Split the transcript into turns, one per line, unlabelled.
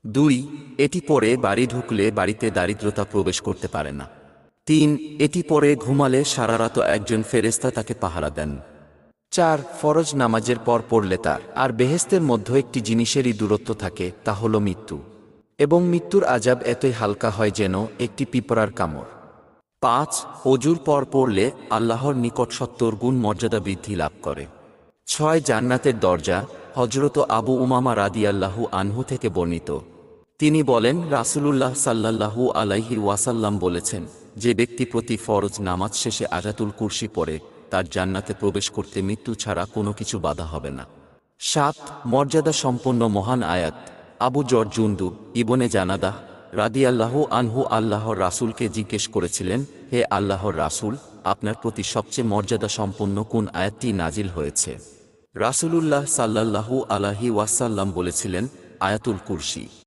2, এটি পরে বাড়ি ঢুকলে বাড়িতে দারিদ্রতা প্রবেশ করতে পারে না। 3, এটি পরে ঘুমালে সারা রাত একজন ফেরেশতা তাকে পাহারা দেন। 4, ফরজ নামাজের পর পড়লে তার আর বেহেশতের মধ্যে একটি জিনিসেরই দূরত্ব থাকে, তা হল মৃত্যু, এবং মৃত্যুর আযাব এতই হালকা হয় যেন একটি পিঁপড়ার কামড়। 5, অজুর পর পড়লে আল্লাহর নিকট 70 গুণ মর্যাদা বৃদ্ধি লাভ করে। 6, জান্নাতের দরজা। হযরত আবু উমামা রাদিয়াল্লাহু আনহু থেকে বর্ণিত, তিনি বলেন, রাসূলুল্লাহ সাল্লাল্লাহু আলাইহি ওয়াসাল্লাম বলেছেন, যে ব্যক্তি প্রতি ফরজ নামাজ শেষে আয়াতুল কুরসি পড়ে, তার জান্নাতে প্রবেশ করতে মৃত্যু ছাড়া কোনো কিছু বাধা হবে না। 7, মর্যাদা সম্পন্ন মহান আয়াত। আবু যর জুনদুব ইবনে জানাদাহ রাদিয়াল্লাহু আনহু আল্লাহর রাসূলকে জিজ্ঞেস করেছিলেন, হে আল্লাহর রাসূল, আপনার প্রতি সবচেয়ে মর্যাদা সম্পন্ন কোন আয়াতটি নাজিল হয়েছে? রাসূলুল্লাহ সাল্লাল্লাহু আলাইহি ওয়াসাল্লাম বলেছিলেন, আয়াতুল কুরসি।